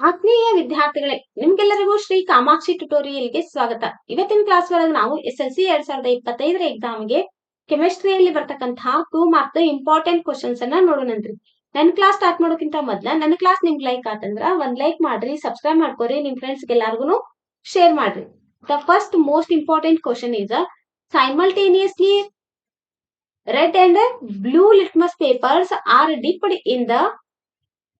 ಆತ್ಮೀಯ ವಿದ್ಯಾರ್ಥಿಗಳೇ, ನಿಮ್ಗೆಲ್ಲರಿಗೂ ಶ್ರೀ ಕಾಮಾಕ್ಷಿ ಟ್ಯುಟೋರಿಯಲ್ಗೆ ಸ್ವಾಗತ. ಇವತ್ತಿನ ಕ್ಲಾಸ್ ಒಳಗೆ ನಾವು SSLC 2025 ಎಕ್ಸಾಮ್ಗೆ ಕೆಮಿಸ್ಟ್ರಿಯಲ್ಲಿ ಬರ್ತಕ್ಕಂತಹ 2 ಮಾರ್ಕ್ ಇಂಪಾರ್ಟೆಂಟ್ ಕ್ವಶನ್ಸ್ ಅನ್ನ ನೋಡೋಣಂತ್ರಿ. ನನ್ನ ಕ್ಲಾಸ್ ಸ್ಟಾರ್ಟ್ ಮಾಡೋಕ್ಕಿಂತ ಮೊದಲ ನನ್ನ ಕ್ಲಾಸ್ ನಿಮ್ಗೆ ಲೈಕ್ ಆತಂದ್ರ ಒಂದ್ ಲೈಕ್ ಮಾಡ್ರಿ, ಸಬ್ಸ್ಕ್ರೈಬ್ ಮಾಡ್ಕೊರಿ, ನಿಮ್ ಫ್ರೆಂಡ್ಸ್ ಎಲ್ಲಾರ್ಗು ಶೇರ್ ಮಾಡ್ರಿ. The first most important question is simultaneously red and blue litmus papers are dipped in the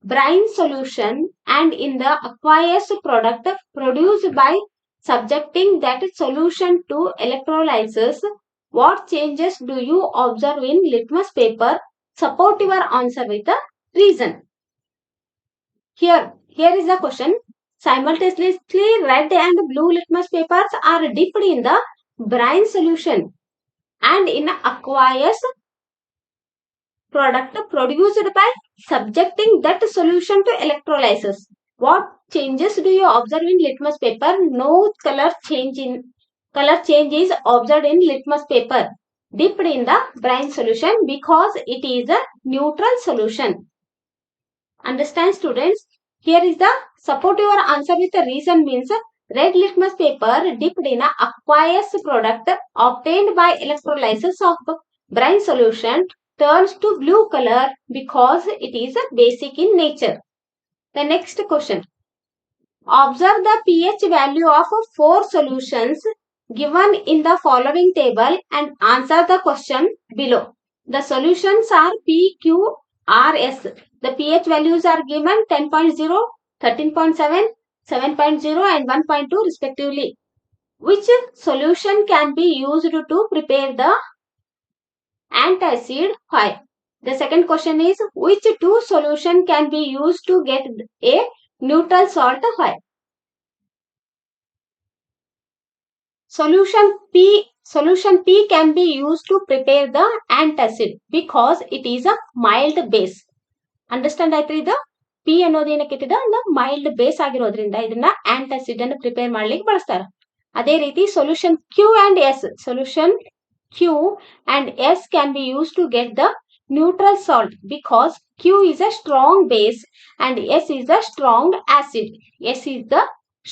brine solution and in the aqueous product produced by subjecting that solution to electrolysis. What changes do you observe in litmus paper? Support your answer with a reason. Here is the question. Simultaneously red and blue litmus papers are dipped in the brine solution and in aqueous product produced by subjecting that solution to electrolysis. What changes do you observe in litmus paper? No color change is observed in litmus paper dipped in the brine solution because it is a neutral solution. Understand, students? Here is the support your answer with the reason means red litmus paper dipped in a aqueous product obtained by electrolysis of brine solution turns to blue color because it is basic in nature. The next question. Observe the pH value of 4 solutions given in the following table and answer the question below. The solutions are P, Q, R, S. The pH values are given 10.0, 13.7, 7.0 and 1.2 respectively. Which solution can be used to prepare the antacid? Why? The second question is which two solution can be used to get a neutral salt? Why? Solution P can be used to prepare the antacid because it is a mild base. Understand ಆಯ್ತು? ಇದು P ಅನ್ನೋದು ಏನಕ್ಕಿದೆ ಅಂದ್ರೆ mild base ಆಗಿರೋದ್ರಿಂದ ಇದನ್ನ antacid ಅನ್ನು prepare ಮಾಡ್ಲಿಕ್ಕೆ ಬಳಸ್ತಾರೆ. ಅದೇ ರೀತಿ solution Q and S. Solution Q and S can be used to get the neutral salt because Q is a strong base and S is the strong acid. S is the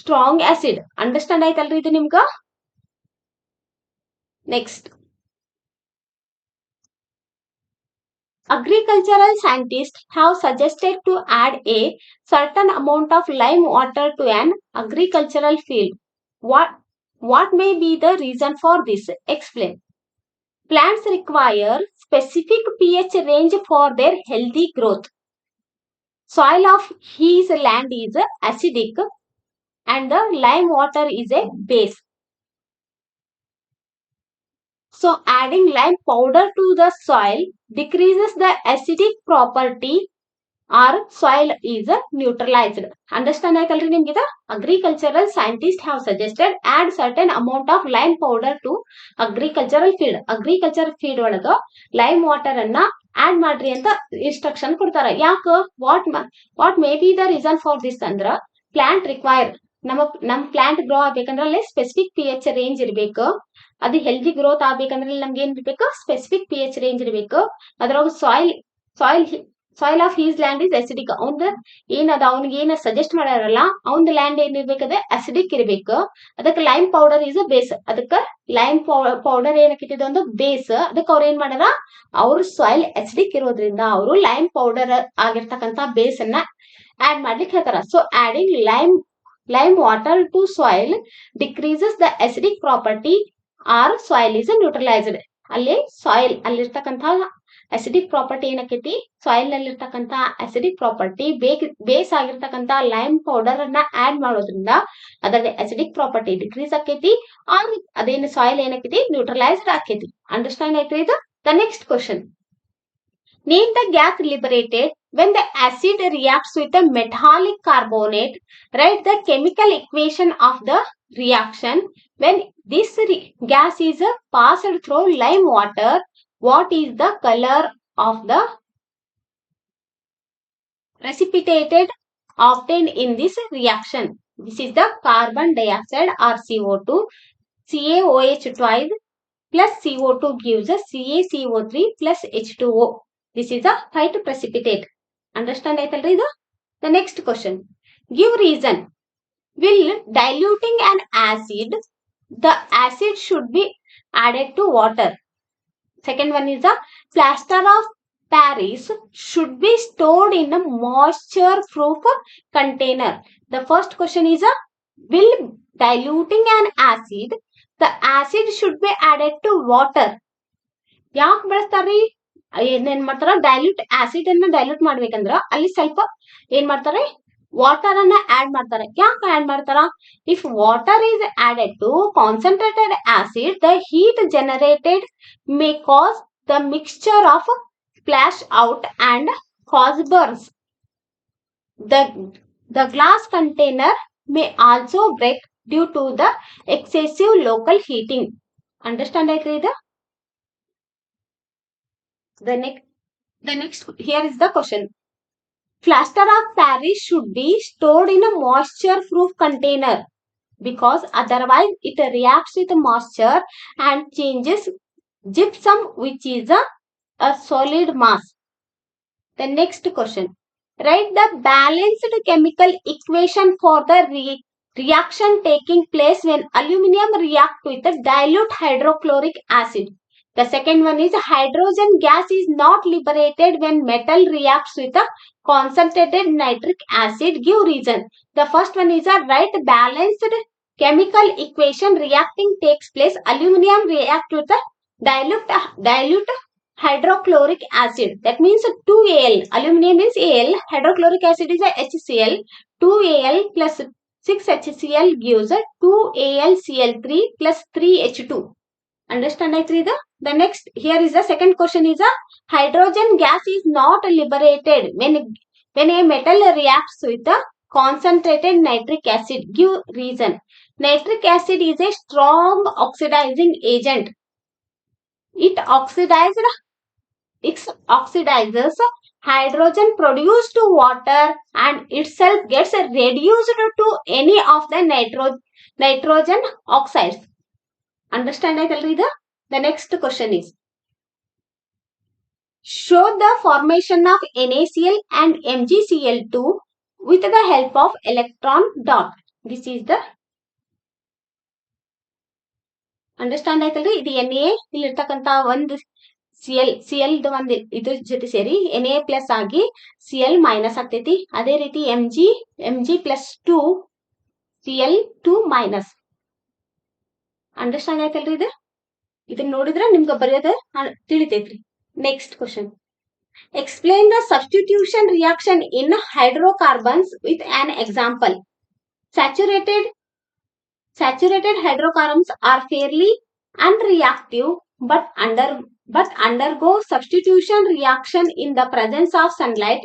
strong acid. Understand ಆಯ್ತಲ್ರಿ ಇದು ನಿಮ್ಗ? Next. Agricultural scientists have suggested to add a certain amount of lime water to an agricultural field. What may be the reason for this? Explain. Plants require specific pH range for their healthy growth. Soil of his land is acidic and the lime water is a base. So adding lime powder to the soil decreases the acidic property or soil is neutralized. Understand ಆಯ್ತಲ್ರಿ ನಿಮ್ಗಿದ? Agricultural scientists have suggested add certain amount of lime powder to agricultural field. Agriculture field ಒಳಗ lime water ಅನ್ನ add ಮಾಡ್ರಿ ಅಂತ instruction ಕೊಡ್ತಾರ. ಯಾಕ? What may be the reason for this ಅಂದ್ರ plant require ನಮ್ plant grow ಆಗ್ಬೇಕಂದ್ರೆ ಅಲ್ಲಿ ಸ್ಪೆಸಿಫಿಕ್ pH ರೇಂಜ್ ಇರ್ಬೇಕು. ಅದು ಹೆಲ್ದಿ ಗ್ರೋತ್ ಆಗ್ಬೇಕಂದ್ರೆ ನಮ್ಗೆ ಏನ್ ಇರ್ಬೇಕು? ಸ್ಪೆಸಿಫಿಕ್ pH ರೇಂಜ್ ಇರ್ಬೇಕು. ಅದ್ರೊಳಗ soil of his land is acidic. ಏನದ ಅವ್ನಿಗೆ ಏನ ಸಜೆಸ್ಟ್ ಮಾಡ್ಯಾರಲ್ಲ ಅವ್ನ ಲ್ಯಾಂಡ್ ಏನಿರ್ಬೇಕದ ಅಸಿಡಿಕ್ ಇರ್ಬೇಕು. ಅದಕ್ಕೆ lime powder is a base. ಅದಕ್ಕೆ ಲೈಮ್ ಪೌಡರ್ ಏನಕ್ಕಿದೆ ಒಂದು ಬೇಸ್. ಅದಕ್ಕೆ ಅವ್ರ ಏನ್ ಮಾಡ್ಯಾರ, ಅವ್ರ ಸಾಯಿಲ್ ಅಸಿಡಿಕ್ ಇರೋದ್ರಿಂದ ಅವರು ಲೈಮ್ ಪೌಡರ್ ಆಗಿರ್ತಕ್ಕಂತ ಬೇಸ್ ಅನ್ನ ಆಡ್ ಮಾಡ್ಲಿಕ್ಕೆ ಹೇಳ್ತಾರ. So adding lime water to soil decreases the acidic property or soil is neutralized. ಅಲ್ಲಿ ಸಾಯಿಲ್ ಅಲ್ಲಿರ್ತಕ್ಕಂತ ಅಸಿಡಿಕ್ ಪ್ರಾಪರ್ಟಿ ಏನಕ್ಕೈತಿ, ಸಾಯಿಲ್ ನಲ್ಲಿ ಇರ್ತಕ್ಕಂತ ಅಸಿಡಿಕ್ ಪ್ರಾಪರ್ಟಿ ಬೇಸ್ ಆಗಿರ್ತಕ್ಕಂತ ಲೈಮ್ ಪೌಡರ್ ಅನ್ನ ಆಡ್ ಮಾಡೋದ್ರಿಂದ ಅದರ ಅಸಿಡಿಕ್ ಪ್ರಾಪರ್ಟಿ ಡಿಕ್ರೀಸ್ ಆಕೈತಿ. ಅದೇನು ಸಾಯಿಲ್ ಏನಕ್ಕೈತಿ ನ್ಯೂಟ್ರಲೈಸ್ಡ್ ಆಕೈತಿ. ಅಂಡರ್ಸ್ಟ್ಯಾಂಡ್ ಆಯ್ತು ಇದು? The next question. Name the gas liberated when the acid reacts with a metallic carbonate. Write the chemical equation of the reaction. When this gas is passed through lime water, what is the color of the precipitate obtained in this reaction? This is the carbon dioxide or CO2. CaOH twice plus CO2 gives us CaCO3 plus H2O. This is a white precipitate. Understand ಆಯ್ತಲ್ರಿ ಇದು? The next question. Give reason. Will diluting an acid, the acid should be added to water. Second one is the plaster of Paris should be stored in a moisture proof container. The first question is will diluting an acid, the acid should be added to water. ಯಾಕೆ ಬಳಸ್ತಾರ್ರಿ? ಏನ್ ಮಾಡ್ತಾರ, dilute acid ಅನ್ನ dilute ಮಾಡ್ಬೇಕಂದ್ರ ಅಲ್ಲಿ ಸ್ವಲ್ಪ ಏನ್ ಮಾಡ್ತಾರೆ, water ಅನ್ನ ಆಡ್ ಮಾಡ್ತಾರೆ. ಯಾಕೆ ಆಡ್ ಮಾಡ್ತಾರ? If water is added to concentrated acid, the heat generated may cause the mixture of splash out and cause burns. The glass container may also break due to the excessive local heating. Understand I read the next here is the question. Plaster of Paris should be stored in a moisture proof container because otherwise it reacts with moisture and changes gypsum, which is a solid mass. The next question. Write the balanced chemical equation for the reaction taking place when aluminum reacts with a dilute hydrochloric acid. The second one is hydrogen gas is not liberated when metal reacts with a concentrated nitric acid. Give reason. The first one is write balanced chemical equation reacting takes place. Aluminum reacts with a dilute hydrochloric acid. That means 2Al. Aluminum is Al. Hydrochloric acid is a HCl. 2Al plus 6HCl gives a 2AlCl3 plus 3H2. Understand I read the next. Here is the second question is hydrogen gas is not liberated when a metal reacts with a concentrated nitric acid. Give reason. Nitric acid is a strong oxidizing agent. It oxidizes hydrogen produced to water and itself gets reduced to any of the nitrogen oxides. Understand I read the next question is show the formation of NaCl and MgCl2 with the help of electron dot. This is the understand ಆಯ್ತಲ್ರಿ. ಇದು NA ಇಲ್ಲಿರ್ತಕ್ಕಂತ ಒಂದು CL ಒಂದು ಇದ್ರ ಜೊತೆ ಸೇರಿ NA plus ಆಗಿ Cl minus ಆಗ್ತೈತಿ. ಅದೇ ರೀತಿ Mg plus 2 Cl2 minus. Understand ಆಯ್ತಲ್ರಿ. ಇದನ್ನ ನೋಡಿದ್ರೆ ನಿಮ್ಗೆ ಬರೆಯೋದು ತಿಳಿತೈತ್ರಿ. Next question. Explain the substitution reaction in hydrocarbons with an example. Saturated hydrocarbons are fairly unreactive but undergo substitution reaction in the presence of sunlight.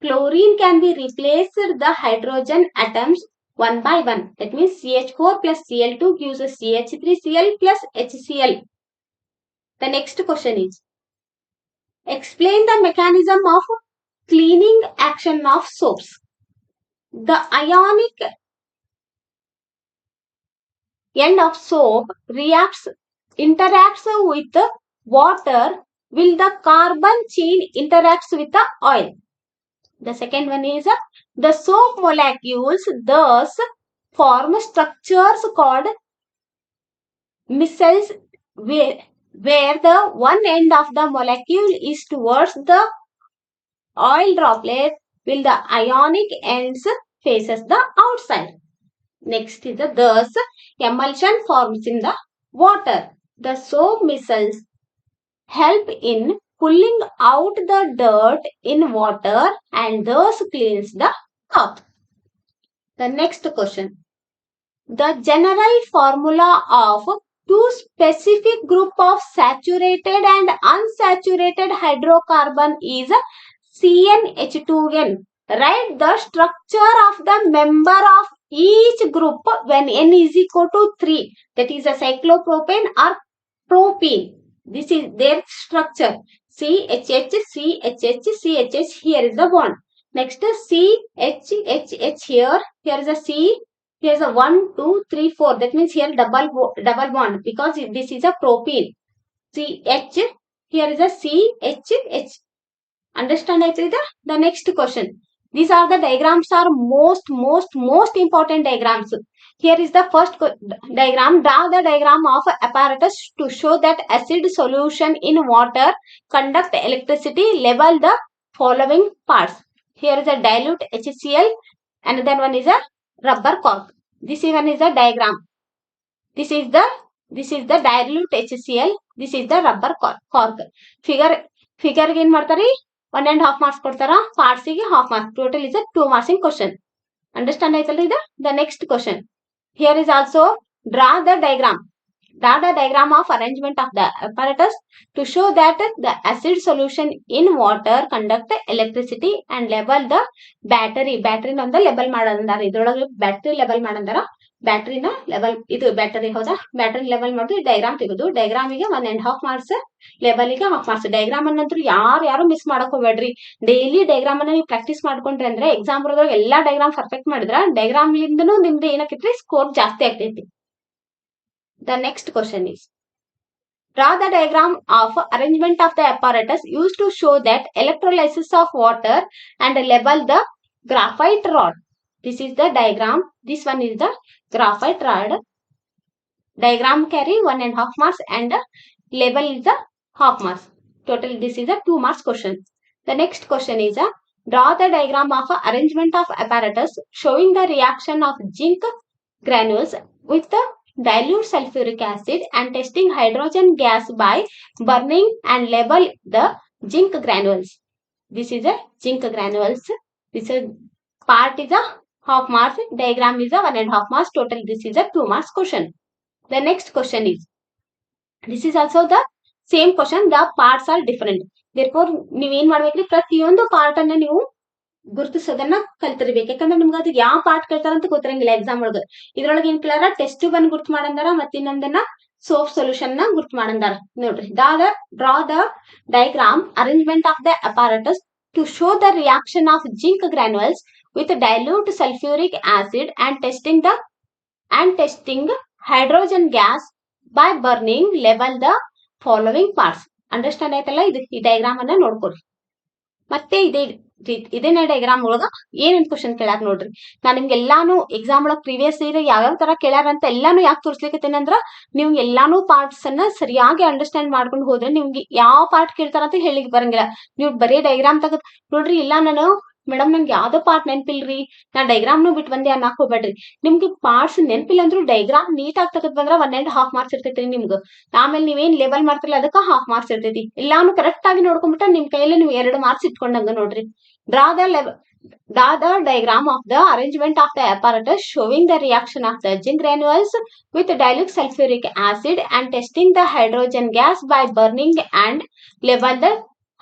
Chlorine can be replaced the hydrogen atoms one by one. That means CH4 plus Cl2 gives us CH3Cl plus HCl. The next question is explain the mechanism of cleaning action of soaps. The ionic end of soap interacts with water while the carbon chain interacts with the oil. The second one is the soap molecules thus form structures called micelles where the one end of the molecule is towards the oil droplet while the ionic ends faces the outside. Next is thus emulsion forms in the water. The soap micelles help in pulling out the dirt in water and thus cleans the cup. The next question. The general formula of two specific group of saturated and unsaturated hydrocarbon is CnH2n. Write the structure of the member of each group when N is equal to 3. That is a cyclopropane or propene. This is their structure. CHH, CHH, CHH. Here is the bond. Next CHHH here. Here is a C. Here is a 1, 2, 3, 4. That means here double bond because this is a propene. CH. Here is a CHH. Understand I say the next question. These are the diagrams are most important diagrams. Here is the first diagram. Draw the diagram of apparatus to show that acid solution in water conduct electricity. Label the following parts. Here is a dilute HCl. Another one is a rubber cork. This one is a diagram. This is the dilute HCl. This is the rubber cork. Figure ಗೆ ಏನ್ ಮಾಡ್ತಾರೆ 1.5 marks ಕೊಡ್ತಾರ. Parts ಗೆ half marks. Total is a 2 marks in question. Understand ಆಯ್ತಲ್ರಿ ಇದು? The next question. Here is also draw the diagram. Draw the diagram of arrangement of the apparatus to show that the acid solution in water conduct electricity and label the battery. Battery ನಂದ label ಮಾಡಂದಾರ. ಇದ್ರೊಳಗೆ battery label ಮಾಡಂದಾರ. ಬ್ಯಾಟ್ರಿನ level ಇದು battery ಹೌದಾ battery level ಮಾಡಿ diagram ತೆಗೆದು ಡಯಾಗ್ರಾಮಿಗೆ 1.5 marks ಲೆವೆಲ್ಗೆ ಹಾಫ್ ಮಾರ್ಕ್ಸ್. ಡಯಾಗ್ರಾಮ್ ಅನ್ನಂತೂ ಯಾರು ಮಿಸ್ ಮಾಡಕ್ ಹೋಗ್ಬೇಡ್ರಿ. ಡೈಲಿ ಡಯಾಗ್ರಾಮ್ ಅನ್ನ ನೀವು ಪ್ರಾಕ್ಟೀಸ್ ಮಾಡ್ಕೊಂಡ್ರಿ ಅಂದ್ರೆ ಎಕ್ಸಾಮ್ ಬರೋದ್ರಾಗ ಎಲ್ಲಾ ಡಯಾಗ್ರಾಮ್ ಪರ್ಫೆಕ್ಟ್ ಮಾಡಿದ್ರ ಡಯಾಗ್ರಾಮ್ ಲಿಂದನೂ ನಿಮ್ದು ಏನಕ್ಕೈತ್ರಿ ಸ್ಕೋರ್ ಜಾಸ್ತಿ ಆಗ್ತೈತಿ. The next question is draw the diagram of arrangement of the apparatus used to show that electrolysis of water and label the graphite rod. This is the diagram. This one is the graphite rod. Diagram carry 1.5 marks and label is the half marks. Total this is a 2 marks question. The next question is draw the diagram of arrangement of apparatus showing the reaction of zinc granules with the dilute sulfuric acid and testing hydrogen gas by burning and label the zinc granules. This is a zinc granules. This is part is a half marks. Diagram is a 1.5 marks. Total this is a 2 marks question. The next question is this is also the same question. The parts are different. Therefore ನೀವೇನ್ ಮಾಡ್ಬೇಕ್ರಿ ಪ್ರತಿಯೊಂದು part ಅನ್ನ ನೀವು ಗುರುತಿಸೋದನ್ನ ಕಲ್ತಿರ್ಬೇಕು. ಯಾಕಂದ್ರೆ ನಿಮ್ಗೆ ಅದು ಯಾವ part ಕೇಳ್ತಾರಂತ ಗೊತ್ತಿರಂಗಿಲ್ಲ exam ಒಳಗ. ಇದ್ರೊಳಗೆ ಏನ್ ಕೇಳಾರ ಟೆಸ್ಟ್ ಬಂದ್ ಗುರ್ತು ಮಾಡಂದಾರ ಮತ್ತ ಇನ್ನೊಂದನ್ನ ಸೋಪ್ ಸೊಲ್ಯೂಷನ್ ನ ಗುರ್ತು ಮಾಡಂದಾರ. ನೋಡ್ರಿ draw the diagram arrangement of the apparatus to show the reaction of zinc granules with dilute sulfuric acid and testing hydrogen gas by burning. Label the following parts. Understand ಆಯ್ತಲ್ಲ. ಇದು ಈ diagram ಅನ್ನ ನೋಡ್ಕೊಡ್ರಿ. ಮತ್ತೆ ಇದೇನೇ diagram ಒಳಗ ಏನೇನ್ question ಕೇಳಾರ ನೋಡ್ರಿ. ನಾನ್ ನಿಮ್ಗೆ ಎಲ್ಲಾನು ಎಕ್ಸಾಮ್ ಒಳಗ್ ಪ್ರೀವಿಯಸ್ ಇಯರ್ ಯಾವ್ಯಾವ ತರ ಕೇಳ್ಯಾರ ಅಂತ ಎಲ್ಲಾನು ಯಾಕೆ ತೋರಿಸ್ಲಿಕ್ಕತ್ತೇನೆ ಅಂದ್ರ ನೀವು ಎಲ್ಲಾನು ಪಾರ್ಟ್ಸ್ ಅನ್ನ ಸರಿಯಾಗಿ ಅಂಡರ್ಸ್ಟ್ಯಾಂಡ್ ಮಾಡ್ಕೊಂಡು ಹೋದ್ರೆ ನಿಮ್ಗೆ ಯಾವ ಪಾರ್ಟ್ ಕೇಳ್ತಾರ ಅಂತ ಹೇಳಿಕ್ ಬರಂಗಿಲ್ಲ. ನೀವು ಬರೀ ಡಯಾಗ್ರಾಮ್ ತೆಗೆದ್ ನೋಡ್ರಿ ಇಲ್ಲ ನಾನು ಮೇಡಮ್ ನಂಗೆ ಯಾವ್ದೋ ಪಾರ್ಟ್ ನೆನಪಿಲ್ರಿ ನಾ ಡಯಾಗ್ರಾಮ್ನು ಬಿಟ್ಟು ಬಂದೆ ಅನ್ನಕ್ ಹೋಗ್ಬೇಡ್ರಿ. ನಿಮ್ಗೆ ಪಾರ್ಟ್ಸ್ ನೆನಪಿಲ್ಲ ಅಂದ್ರೂ ಡಯಾಗ್ರಾಮ್ ನೀಟಾಗಿ ತೆಗೆದ್ ಬಂದ್ರ 1.5 marks ಇರ್ತೈತ್ರಿ ನಿಮ್ಗೆ. ಆಮೇಲೆ ನೀವೇನ್ ಲೇಬಲ್ ಮಾಡ್ತಿರಲ್ಲ ಅದಕ್ಕ half marks ಇರ್ತೈತಿ. ಎಲ್ಲಾನು ಕರೆಕ್ಟ್ ಆಗಿ ನೋಡ್ಕೊಂಡ್ಬಿಟ್ಟ ನಿಮ್ ಕೈಯಲ್ಲಿ ನೀವು 2 marks ಇಟ್ಕೊಂಡಂಗ ನೋಡ್ರಿ. Draw the diagram of the arrangement of the apparatus showing the reaction of the zinc granules with dilute sulfuric acid and testing the hydrogen gas by burning and label the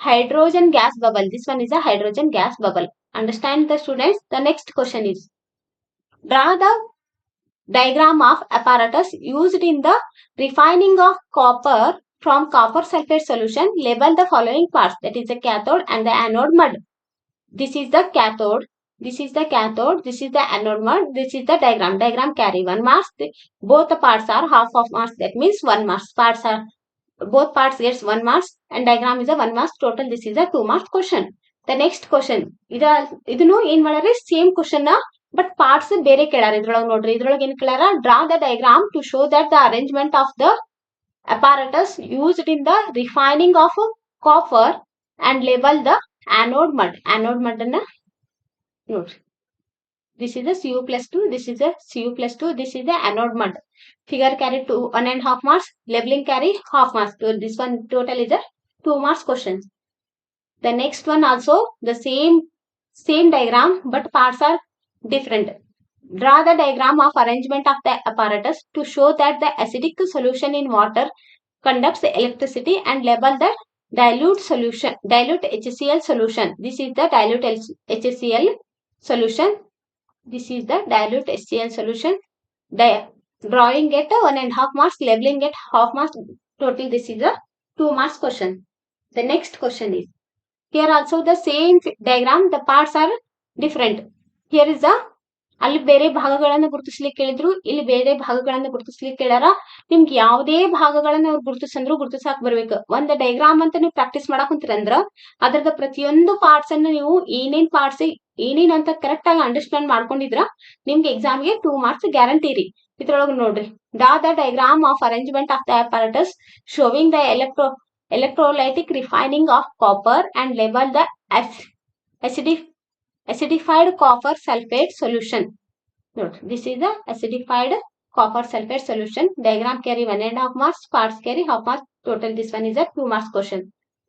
hydrogen gas bubble. This one is a hydrogen gas bubble. Understand the students? The next question is draw the diagram of apparatus used in the refining of copper from copper sulfate solution. Label the following parts. That is the cathode and the anode mud. This is the cathode. This is the cathode. This is the anode mud. This is the diagram. Diagram carry 1 marks. Both the parts are half of marks. That means 1 marks. Both parts gets 1 marks and diagram is a 1 marks. Total this is a 2 marks question. The next question. ಇದನ್ನು ಏನ್ ಮಾಡ್ಯಾರ same question but parts ಬೇರೆ ಕೇಳಾರ. ಇದ್ರೊಳಗೆ ನೋಡ್ರಿ ಇದ್ರೊಳಗೆ ಏನ್ ಕೇಳಾರ draw the diagram to show that the arrangement of the apparatus used in the refining of copper and label the anode mud. Anode mud ಅನ್ನ ನೋಡ್ರಿ. This is the Cu+2. This is the Cu+2. This is the anode mud. Figure carry 1.5 marks. Labeling carry half marks. So this one total is a 2 marks question. The next one also the same diagram but parts are different. Draw the diagram of arrangement of the apparatus to show that the acidic solution in water conducts electricity and label the dilute HCl solution. This is the dilute HCl solution. This is the dilute HCl solution. Drawing at 1.5 marks, labeling at half marks. Total this is a 2 marks question. The next question is here also the same diagram. The parts are different. Here is the ಅಲ್ಲಿ ಬೇರೆ ಭಾಗಗಳನ್ನ ಗುರುತಿಸ್ಲಿಕ್ಕೆ ಕೇಳಿದ್ರು, ಇಲ್ಲಿ ಬೇರೆ ಭಾಗಗಳನ್ನ ಗುರುತಿಸ್ಲಿಕ್ಕೆ ಕೇಳಾರ. ನಿಮ್ಗೆ ಯಾವುದೇ ಭಾಗಗಳನ್ನ ಅವ್ರು ಗುರುತಿಸಂದ್ರು ಗುರುತಿಸಾಕ್ ಬರ್ಬೇಕು. ಡಯಾಗ್ರಾಮ್ ಅಂತ ನೀವು ಪ್ರಾಕ್ಟೀಸ್ ಮಾಡಕ್ ಕುಂತೀರಂದ್ರ ಅದ್ರದ ಪ್ರತಿಯೊಂದು ಪಾರ್ಟ್ಸ್ ಅನ್ನ ನೀವು ಏನೇನ್ ಪಾರ್ಟ್ಸ್ ಏನೇನು ಅಂತ ಕರೆಕ್ಟ್ ಆಗಿ ಅಂಡರ್ಸ್ಟ್ಯಾಂಡ್ ಮಾಡ್ಕೊಂಡಿದ್ರ ನಿಮ್ಗೆ ಎಕ್ಸಾಮ್ಗೆ 2 ಮಾರ್ಕ್ಸ್ ಗ್ಯಾರಂಟಿ ರೀ. ಇದ್ರೊಳಗೆ ನೋಡ್ರಿ, draw the diagram of arrangement of the apparatus sowing the electrolytic refining of copper and label the acidified copper sulfate solution. Note, this is the acidified copper sulfate solution. Diagram carry 1.5 marks, parts carry half marks. Total this one is a 2 marks question.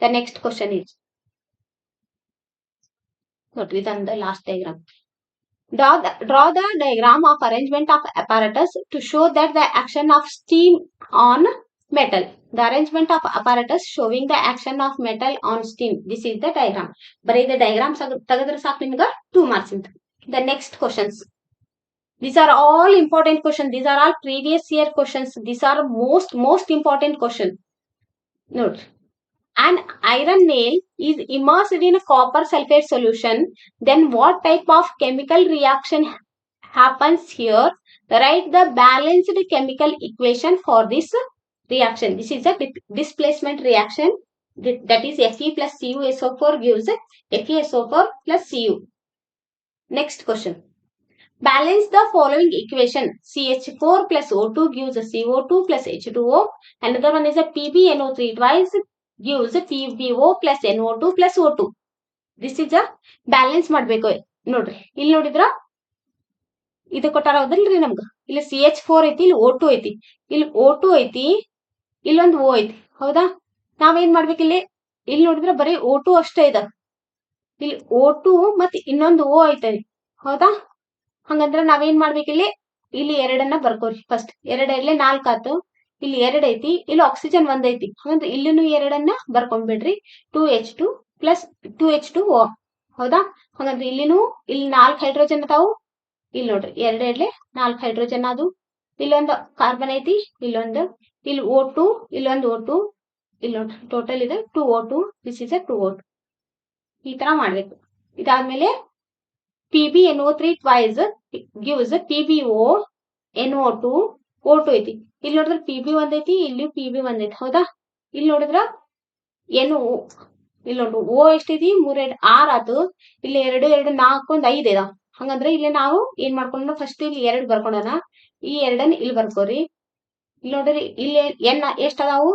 The next question is, note, this is the last diagram. Draw the diagram of arrangement of apparatus to show that the action of steam on metal. The arrangement of apparatus showing the action of metal on steam. This is the diagram. Bari the diagram tagadra saak nimga 2 marks into. The next questions. These are all important questions. These are all previous year questions. These are most important question. Note. An iron nail is immersed in a copper sulfate solution. Then what type of chemical reaction happens here? Write the balanced chemical equation for this reaction. This is a displacement reaction. That is Fe plus CuSO4 gives FeSO4 plus Cu. Next question. Balance the following equation. CH4 plus O2 gives CO2 plus H2O. Another one is a PbNO3 twice gives PbO plus NO2 plus O2. This is a balance ಮಾಡಬೇಕು ನೋಡ್ರಿ. ಇಲ್ಲಿ ನೋಡಿದ್ರ ಇದು ಕೊಟ್ಟಾರ ಹೌದಲ್ರಿ ನಮ್ಗ. ಇಲ್ಲಿ CH4 ಐತಿ, ಇಲ್ಲಿ O2 ಐತಿ, ಇಲ್ಲಿ O2 ಐತಿ, ಇಲ್ಲೊಂದು O ಐತಿ. ಹೌದಾ? ನಾವೇನ್ ಮಾಡ್ಬೇಕಿಲ್ಲಿ? ಇಲ್ಲಿ ನೋಡಿದ್ರ ಬರೀ O2 ಅಷ್ಟೇ ಇದೆ. ಇಲ್ಲಿ O2 ಮತ್ತೆ ಇನ್ನೊಂದು O ಐತಿ. ಹೌದಾ? ಹಂಗಂದ್ರ ನಾವೇನ್ ಮಾಡ್ಬೇಕಿಲ್ಲಿ? ಇಲ್ಲಿ ಎರಡನ್ನ ಬರ್ಕೋರಿ. ಫಸ್ಟ್ 2 4 ಆತು. ಇಲ್ಲಿ 2 ಐತಿ, ಇಲ್ಲಿ ಆಕ್ಸಿಜನ್ 1 ಐತಿ. ಹಂಗಂದ್ರೆ ಇಲ್ಲಿನೂ ಎರಡನ್ನ ಬರ್ಕೊಂಡ್ಬಿಡ್ರಿ. 2H2 plus 2H2O. ಹೌದಾ? ಹಂಗಂದ್ರೆ ಇಲ್ಲಿನೂ ಇಲ್ಲಿ 4 ಹೈಡ್ರೋಜನ್ ಅದಾವು. ಇಲ್ಲಿ ನೋಡ್ರಿ 2 4 ಹೈಡ್ರೋಜನ್ ಅದು. ಇಲ್ಲೊಂದು ಕಾರ್ಬನ್ ಐತಿ, ಇಲ್ಲೊಂದು, ಇಲ್ಲಿ O2, ಇಲ್ಲೊಂದು O2, ಇಲ್ಲಿ ನೋಡ್ರಿ ಟೋಟಲ್ ಇದೆ 2O2. This is 2O2. ಈ ತರ ಮಾಡ್ಬೇಕು. ಇದಾದ್ಮೇಲೆ PbNO3 twice gives PbO NO2 O2 ಐತಿ. ಇಲ್ಲಿ ನೋಡಿದ್ರೆ Pb1 ಐತಿ, ಇಲ್ಲಿ Pb1 ಐತಿ. ಹೌದಾ? ಇಲ್ಲಿ ನೋಡಿದ್ರ NO, ಇಲ್ಲಿ ನೋಡ್ರಿ O ಎಷ್ಟೈತಿ? 3 6 ಆತು. ಇಲ್ಲಿ 2 2 4 1 5 ಇದಾವ. ಹಂಗಂದ್ರೆ ಇಲ್ಲಿ ನಾವು ಏನ್ ಮಾಡ್ಕೊಂಡ? ಫಸ್ಟ್ ಇಲ್ಲಿ 2 ಬರ್ಕೊಂಡನ, ಈ 2 ಇಲ್ಲಿ ಬರ್ಕೋರಿ. ಇಲ್ಲಿ ನೋಡ್ರಿ ಇಲ್ಲಿ N ಎಷ್ಟ ಅದಾವು?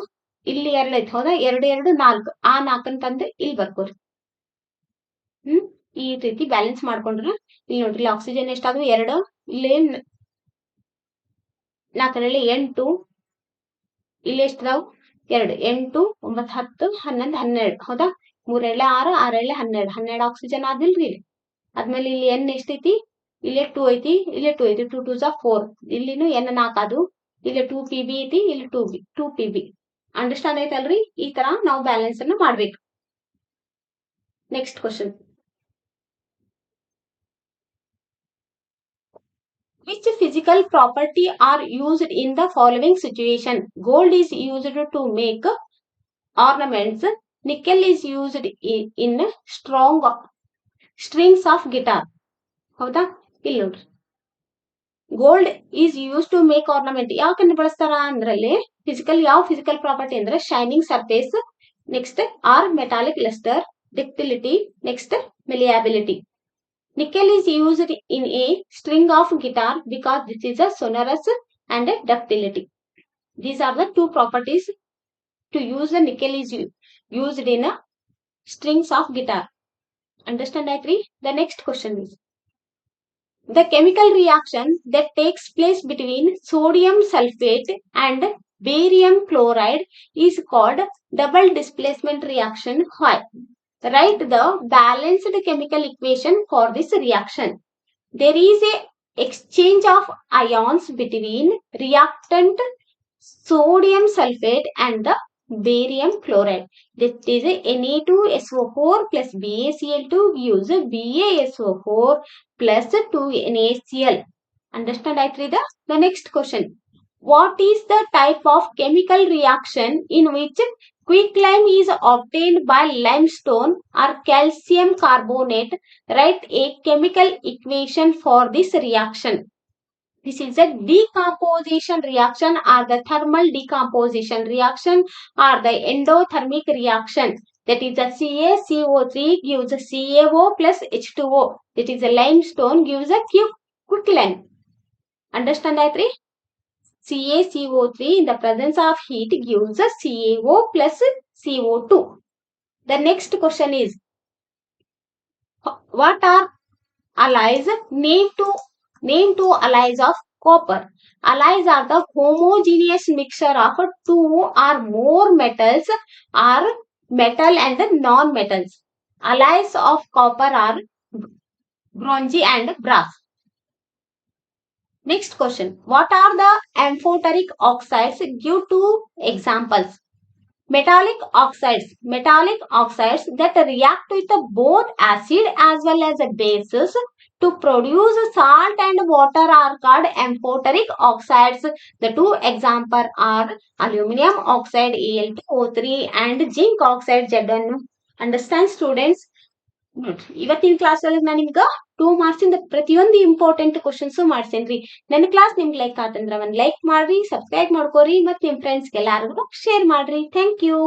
ಇಲ್ಲಿ 2 ಐತಿ. ಹೌದಾ? 2 2 4. ಆ 4 ತಂದು ಇಲ್ಲಿ ಬರ್ಕೋರಿ. ಈ ರೀತಿ ಬ್ಯಾಲೆನ್ಸ್ ಮಾಡ್ಕೊಂಡ್ರ ಇಲ್ಲಿ ನೋಡ್ರಿ ಆಕ್ಸಿಜನ್ ಎಷ್ಟಾದ್ವು? 2. ಇಲ್ಲಿ 4ರಲ್ಲಿ 8, ಇಲ್ಲಿ ಎಷ್ಟದಾವು? 2 8 9 10 11 12. ಹೌದಾ? 3 6 6 12 12 ಆಕ್ಸಿಜನ್ ಆದಿಲ್ರಿ. ಆದ್ಮೇಲೆ ಇಲ್ಲಿ N ಎಷ್ಟೈತಿ? ಇಲ್ಲಿ 2 ಐತಿ, ಇಲ್ಲಿ 2 ಐತಿ. 2 2 4. ಇಲ್ಲಿನೂ N 4 ಅದು. ಇಲ್ಲಿ 2 Pb ಐತಿ, ಇಲ್ಲಿ 2 Pb. ಅಂಡರ್ಸ್ಟ್ಯಾಂಡ್ ಐತಲ್ರಿ? ಈ ತರ ನಾವು ಬ್ಯಾಲೆನ್ಸ್ ಅನ್ನ ಮಾಡ್ಬೇಕು. Next question. Which physical property are used in the following situation? Gold is used to make ornaments. Nickel is used in strong strings of guitar. ಹೌದಾ? ಇಲ್ಲಿ ನೋಡ್ರಿ gold is use to make ornament. ಯಾಕಂದ್ರೆ ಬಳಸ್ತಾರ ಅಂದ್ರಲ್ಲಿ ಯಾವ physical property ಅಂದ್ರೆ shining surface, next or metallic lustre, ductility, next malleability. Nickel is used in a string of guitar because this is a sonorous and a ductility. These are the 2 properties to use the nickel is used in a strings of guitar. Understand that? The next question is, the chemical reaction that takes place between sodium sulfate and barium chloride is called double displacement reaction. Why? Write the balanced chemical equation for this reaction. There is a exchange of ions between reactant sodium sulfate and the barium chloride. That is Na2SO4 plus BaCl2 gives BaSO4 plus 2NaCl. Understand actually the next question. What is the type of chemical reaction in which quicklime is obtained by limestone or calcium carbonate? Write a chemical equation for this reaction. This is a decomposition reaction or the thermal decomposition reaction or the endothermic reaction. That is the CaCO3 gives a CaO plus H2O. That is a limestone gives a quicklime. Understand that? CaCO3 in the presence of heat gives a CaO plus CO2. The next question is, what are alloys? Name two alloys of copper. Alloys are the homogeneous mixture of two or more metals or metal and non-metals. Alloys of copper are bronze and brass. Next question. What are the amphoteric oxides? Give two examples. Metallic oxides that react with both acid as well as bases to produce salt and water are called amphoteric oxides. The two examples are aluminum oxide Al2O3 and zinc oxide Zn. Understand students? ಇವತ್ತಿನ class ಅಲ್ಲಿ ನಾನು ನಿಮ್ಗ 2 marks ಇಂದ ಪ್ರತಿಯೊಂದು important questions ಮಾಡ್ಸೇನ್ರಿ. ನನ್ನ class ನಿಮ್ಗೆ like ಆತಂದ್ರ ಒಂದ್ ಲೈಕ್ ಮಾಡ್ರಿ, ಸಬ್ಸ್ಕ್ರೈಬ್ ಮಾಡ್ಕೋರಿ, ಮತ್ ನಿಮ್ ಫ್ರೆಂಡ್ಸ್ ಎಲ್ಲಾರ್ಗು ಶೇರ್ ಮಾಡ್ರಿ. Thank you.